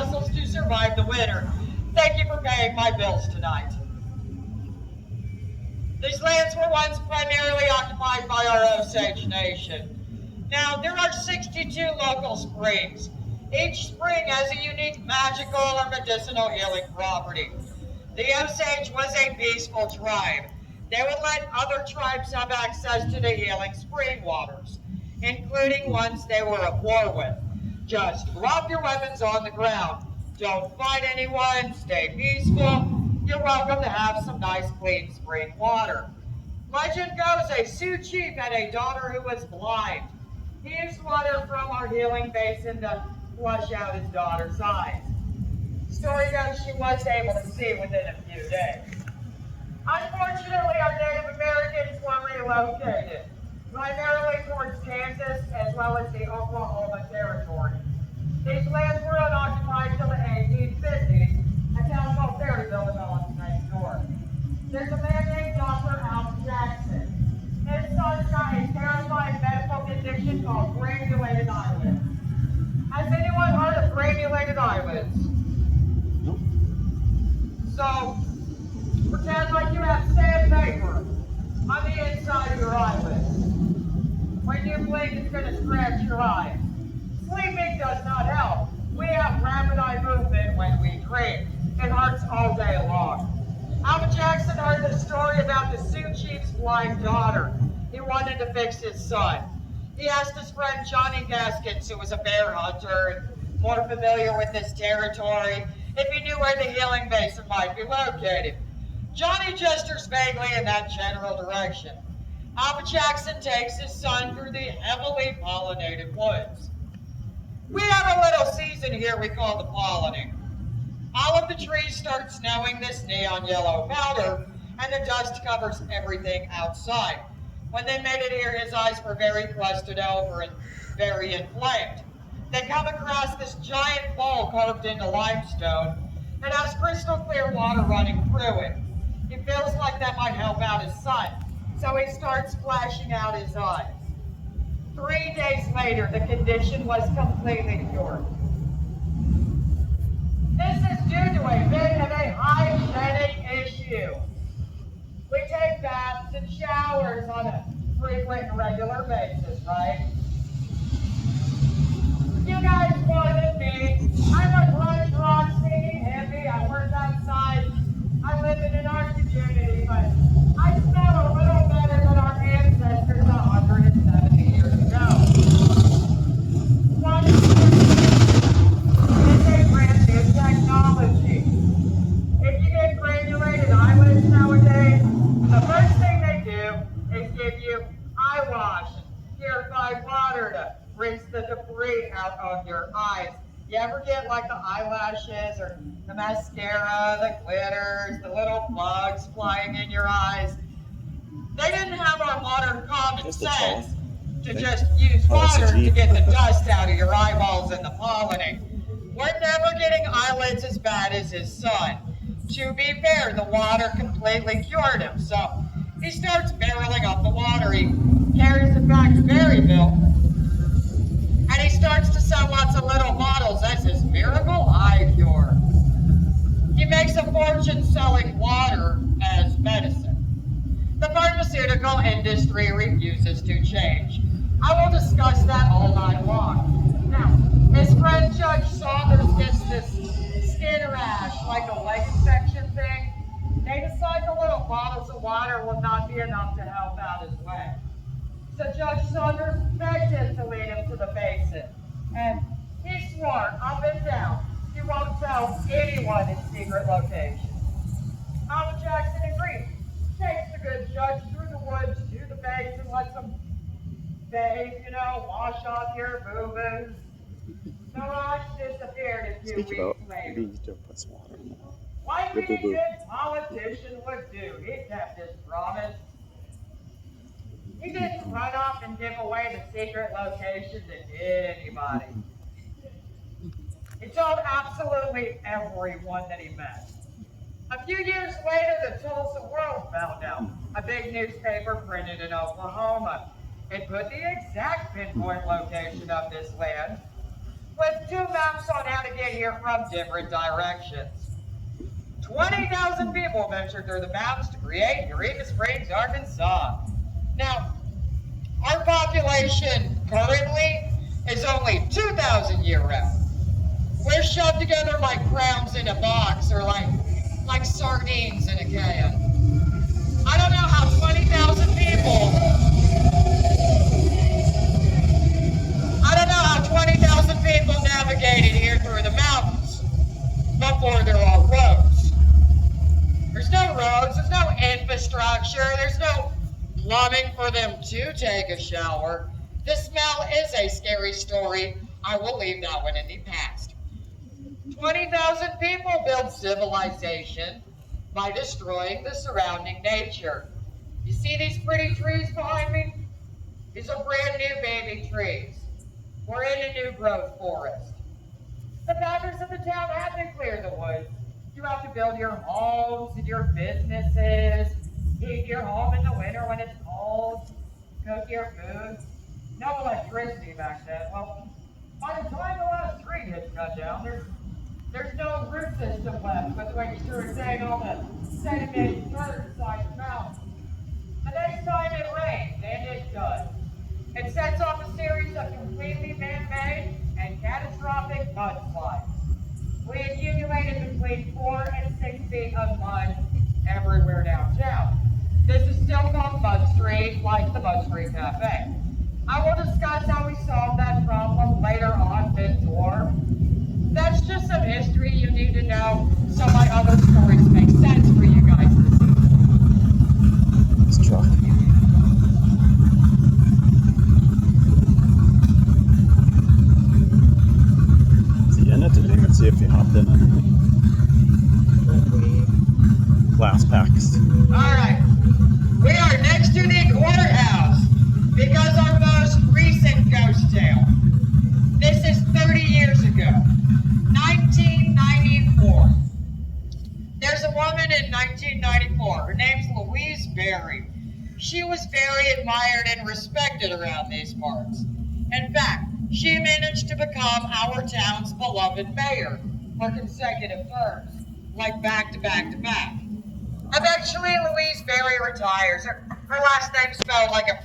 muscles to survive the winter. Thank you for paying my bills tonight. These lands were once primarily occupied by our Osage Nation. Now, there are 62 local springs. Each spring has a unique magical or medicinal healing property. The Osage was a peaceful tribe. They would let other tribes have access to the healing spring waters, including ones they were at war with. Just drop your weapons on the ground. Don't fight anyone. Stay peaceful. You're welcome to have some nice clean spring water. Legend goes a Sioux chief had a daughter who was blind. He used water from our healing basin to flush out his daughter's eyes. Story goes she was able to see within a few days. Unfortunately, our Native Americans were relocated, primarily towards Kansas as well as the Oklahoma Territory. These lands were unoccupied until the 1850s. A town called Berryville developed next door. There's a man named Dr. Alvin Jackson. His son's got a terrifying medical condition called granulated eyelids. Has anyone heard of granulated eyelids? Nope. So, pretend like you have sandpaper on the inside of your eyelids. When you blink, it's going to scratch your eyes. Sleeping does not help. We have rapid eye movement when we dream. It hurts all day long. Alvin Jackson heard the story about the Sioux chief's blind daughter. He wanted to fix his son. He asked his friend Johnny Gaskins, who was a bear hunter and more familiar with this territory, if he knew where the healing basin might be located. Johnny gestures vaguely in that general direction. Alvin Jackson takes his son through the heavily pollinated woods. We have a little season here we call the pollinating. All of the trees start snowing this neon yellow powder, and the dust covers everything outside. When they made it here, his eyes were very crusted over and very inflamed. They come across this giant bowl carved into limestone. It has crystal clear water running through it. He feels like that might help out his son, so he starts splashing out his eyes. 3 days later, the condition was completely cured. This is due to a bit of a hygienic issue. We take baths and showers on a frequent and regular basis, right? You guys more than me. I'm a grunge rock singing hippie. I work outside. I live in an art community, but I smell a little better than our ancestors 170 years ago. One is a brand new technology. If you get granulated eyelids nowadays, the first thing they do is give you eye wash, purified water to rinse the debris out of your eyes. You ever get like the eyelashes or the mascara, the glitters, the little bugs flying in your eyes? They didn't have our modern common sense to just use water to get the dust out of your eyeballs and the pollinating. We're never getting eyelids as bad as his son. To be fair, the water completely cured him, so he starts barreling up the water. He carries it back to Berryville, and he starts to sell lots of little bottles as his miracle eye cure. He makes a fortune selling water as medicine. The pharmaceutical industry refuses to change. I will discuss that all night long. Now, his friend Judge Saunders gets this skin rash, like a leg infection thing. They decide the little bottles of water will not be enough to help out his leg. So Judge Saunders begged him to lead him to the basin. And he swore up and down he won't tell anyone his secret location. Alvin Jackson agreed. Takes the good judge through the woods to the basin, lets him bathe, wash off your boo-boos. The rash disappeared a few weeks later. Maybe you don't put some water in there. Like any good politician would do, he kept his promise. He didn't run off and give away the secret location to anybody. He told absolutely everyone that he met. A few years later, the Tulsa World found out. A big newspaper printed in Oklahoma. It put the exact pinpoint location of this land with 2 maps on how to get here from different directions. 20,000 people ventured through the mountains to create Eureka Springs, Arkansas. Now, our population currently is only 2,000 year-round. We're shoved together like crowns in a box or like sardines in a can. I don't know how 20,000 people, navigated here through the mountains before there are roads. There's no roads, there's no infrastructure, there's no plumbing for them to take a shower. The smell is a scary story. I will leave that one in the past. 20,000 people build civilization by destroying the surrounding nature. You see these pretty trees behind me? These are brand new baby trees. We're in a new growth forest. The founders of the town had to clear the woods. You have to build your homes and your businesses, heat your home in the winter when it's cold, cook your food. No electricity back then. Well, by the time the last tree gets cut down, there's no root system left with which to retain all the sedimented dirt inside the mountain. The next time it rains, and it does, it sets off a series of completely man-made and catastrophic mudslides. We accumulated between 4 and 6 feet of mud everywhere downtown. This is still called Mud Street, like the Mud Street Cafe. I will discuss how we solved that problem later on mid-tour. That's just some history you need to know so my other stories make sense for you guys to see. Let's try. Didn't even see if you hopped in it. Glass packs. Alright, we are next to the courthouse because our most recent ghost tale. This is 30 years ago, 1994. There's a woman in 1994, her name's Louise Berry. She was very admired and respected around these parts. In fact, she managed to become our town's beloved mayor for consecutive terms, like back to back to back. Eventually, Louise Berry retires. Her last name spelled like a